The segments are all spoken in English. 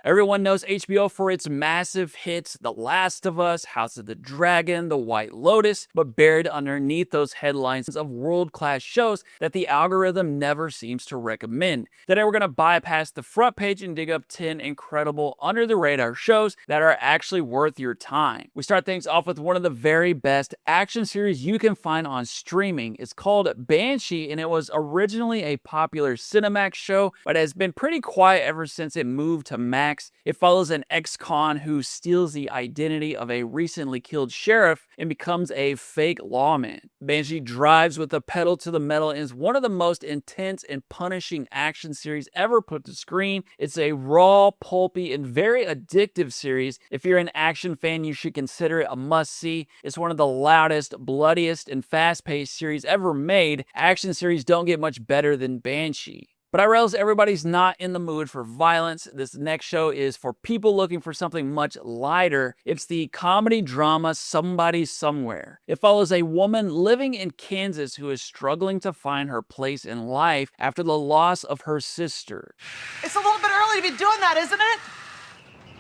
Everyone knows HBO for its massive hits The Last of Us, House of the Dragon, The White Lotus, but buried underneath those headlines of world-class shows that the algorithm never seems to recommend. Today we're going to bypass the front page and dig up 10 incredible under-the-radar shows that are actually worth your time. We start things off with one of the very best action series you can find on streaming. It's called Banshee, and it was originally a popular CineMax show, but has been pretty quiet ever since it moved to Max. It follows an ex-con who steals the identity of a recently killed sheriff and becomes a fake lawman. Banshee drives with the pedal to the metal and is one of the most intense and punishing action series ever put to screen. It's a raw, pulpy, and very addictive series. If you're an action fan, you should consider it a must-see. It's one of the loudest, bloodiest, and fast-paced series ever made. Action series don't get much better than Banshee. But I realize everybody's not in the mood for violence. This next show is for people looking for something much lighter. It's the comedy drama Somebody Somewhere. It follows a woman living in Kansas who is struggling to find her place in life after the loss of her sister. It's a little bit early to be doing that, isn't it?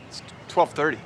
It's 12:30.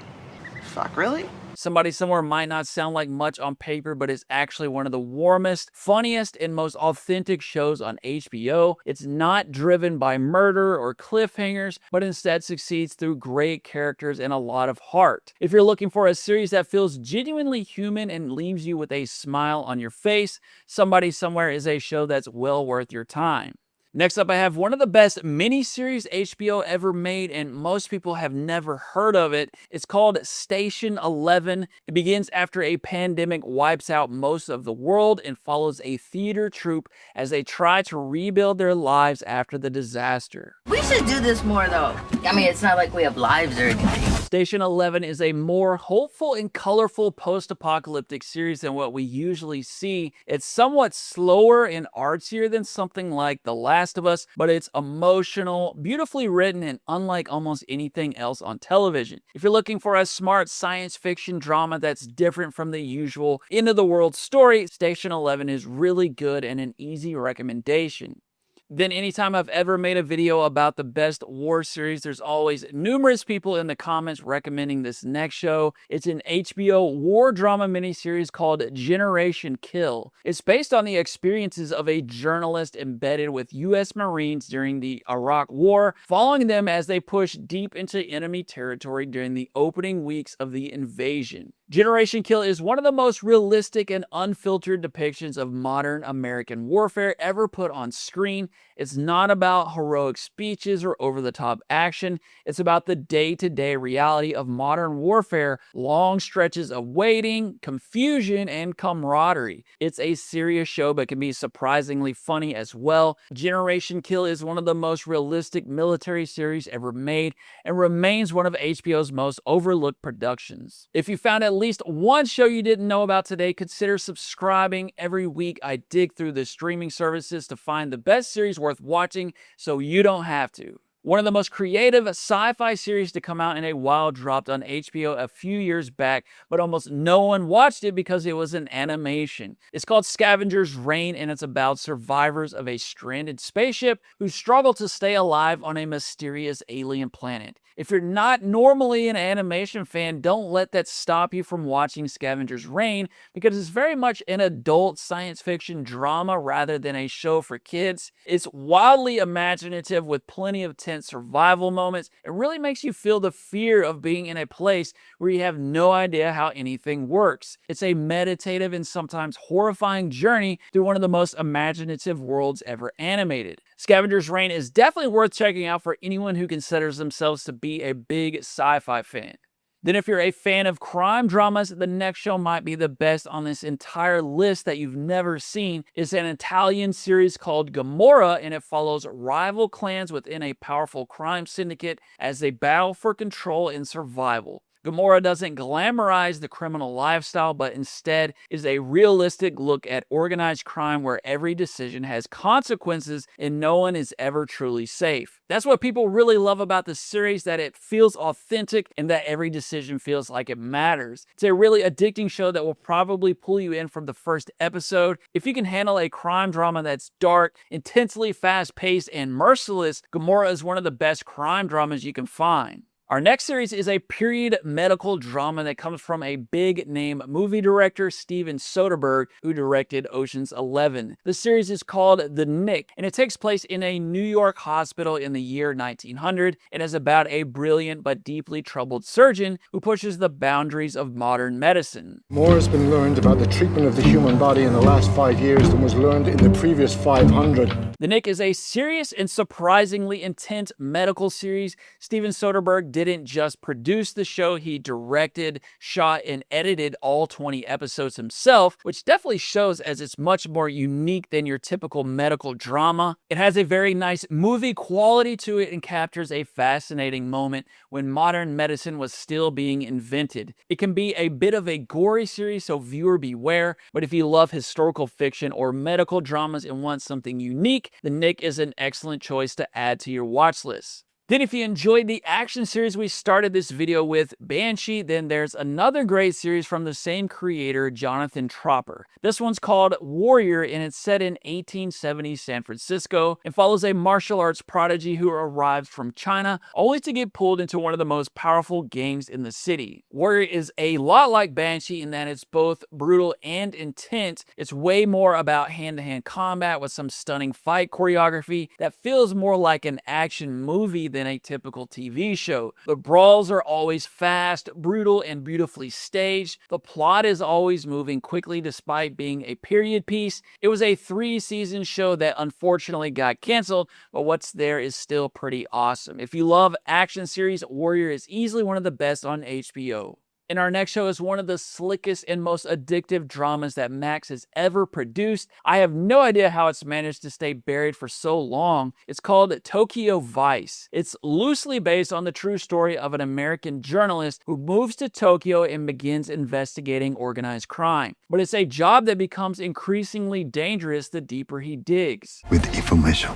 Fuck, really? Somebody Somewhere might not sound like much on paper, but it's actually one of the warmest, funniest, and most authentic shows on HBO. It's not driven by murder or cliffhangers, but instead succeeds through great characters and a lot of heart. If you're looking for a series that feels genuinely human and leaves you with a smile on your face, Somebody Somewhere is a show that's well worth your time. Next up, I have one of the best miniseries HBO ever made, and most people have never heard of it. It's called Station 11. It begins after a pandemic wipes out most of the world and follows a theater troupe as they try to rebuild their lives after the disaster. We should do this more, though. I mean, it's not like we have lives or anything. Station 11 is a more hopeful and colorful post-apocalyptic series than what we usually see. It's somewhat slower and artsier than something like The Last of Us, but it's emotional, beautifully written, and unlike almost anything else on television. If you're looking for a smart science fiction drama that's different from the usual end-of-the-world story, Station 11 is really good and an easy recommendation. Then anytime I've ever made a video about the best war series, there's always numerous people in the comments recommending this next show. It's an HBO war drama miniseries called Generation Kill. It's based on the experiences of a journalist embedded with U.S. Marines during the Iraq War, following them as they push deep into enemy territory during the opening weeks of the invasion. Generation Kill is one of the most realistic and unfiltered depictions of modern American warfare ever put on screen. It's not about heroic speeches or over-the-top action. It's about the day-to-day reality of modern warfare, long stretches of waiting, confusion, and camaraderie. It's a serious show but can be surprisingly funny as well. Generation Kill is one of the most realistic military series ever made and remains one of HBO's most overlooked productions. If you found at least one show you didn't know about today, consider subscribing. Every week I dig through the streaming services to find the best series worth watching so you don't have to. One of the most creative sci-fi series to come out in a while dropped on HBO a few years back, but almost no one watched it because it was an animation. It's called Scavengers Reign, and it's about survivors of a stranded spaceship who struggle to stay alive on a mysterious alien planet. If you're not normally an animation fan, don't let that stop you from watching Scavengers Reign, because it's very much an adult science fiction drama rather than a show for kids. It's wildly imaginative with plenty of tense survival moments. It really makes you feel the fear of being in a place where you have no idea how anything works. It's a meditative and sometimes horrifying journey through one of the most imaginative worlds ever animated. Scavengers Reign is definitely worth checking out for anyone who considers themselves to be a big sci-fi fan. Then if you're a fan of crime dramas, the next show might be the best on this entire list that you've never seen. It's an Italian series called Gomorrah, and it follows rival clans within a powerful crime syndicate as they battle for control and survival. Gomorrah doesn't glamorize the criminal lifestyle, but instead is a realistic look at organized crime where every decision has consequences and no one is ever truly safe. That's what people really love about the series, that it feels authentic and that every decision feels like it matters. It's a really addicting show that will probably pull you in from the first episode. If you can handle a crime drama that's dark, intensely fast-paced, and merciless, Gomorrah is one of the best crime dramas you can find. Our next series is a period medical drama that comes from a big-name movie director, Steven Soderbergh, who directed Ocean's 11. The series is called The Knick, and it takes place in a New York hospital in the year 1900 and is about a brilliant but deeply troubled surgeon who pushes the boundaries of modern medicine. More has been learned about the treatment of the human body in the last 5 years than was learned in the previous 500. The Knick is a serious and surprisingly intense medical series. Steven Soderbergh didn't just produce the show, he directed, shot, and edited all 20 episodes himself, which definitely shows as it's much more unique than your typical medical drama. It has a very nice movie quality to it and captures a fascinating moment when modern medicine was still being invented. It can be a bit of a gory series, so viewer beware, but if you love historical fiction or medical dramas and want something unique, The Knick is an excellent choice to add to your watch list. Then if you enjoyed the action series we started this video with, Banshee, then there's another great series from the same creator, Jonathan Tropper. This one's called Warrior, and it's set in 1870 San Francisco and follows a martial arts prodigy who arrives from China only to get pulled into one of the most powerful gangs in the city. Warrior is a lot like Banshee in that it's both brutal and intense. It's way more about hand-to-hand combat with some stunning fight choreography that feels more like an action movie than a typical TV show. The brawls are always fast, brutal, and beautifully staged. The plot is always moving quickly despite being a period piece. It was a 3-season show that unfortunately got canceled, but what's there is still pretty awesome. If you love action series, Warrior is easily one of the best on HBO. And our next show is one of the slickest and most addictive dramas that Max has ever produced. I have no idea how it's managed to stay buried for so long. It's called Tokyo Vice. It's loosely based on the true story of an American journalist who moves to Tokyo and begins investigating organized crime. But it's a job that becomes increasingly dangerous the deeper he digs. With information,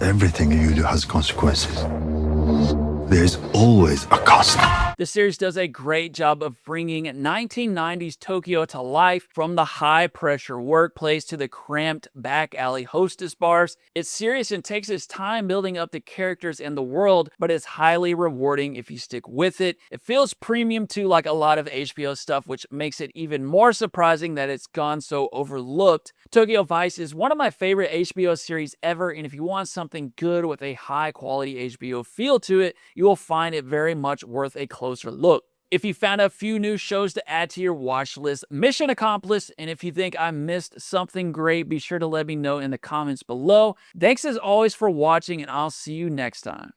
everything you do has consequences. There's always a cost. The series does a great job of bringing 1990s Tokyo to life, from the high-pressure workplace to the cramped back alley hostess bars. It's serious and takes its time building up the characters and the world, but it's highly rewarding if you stick with it. It feels premium too, like a lot of HBO stuff, which makes it even more surprising that it's gone so overlooked. Tokyo Vice is one of my favorite HBO series ever, and if you want something good with a high-quality HBO feel to it, you will find it very much worth a closer look. If you found a few new shows to add to your watch list, mission accomplished. And if you think I missed something great, be sure to let me know in the comments below. Thanks as always for watching, and I'll see you next time.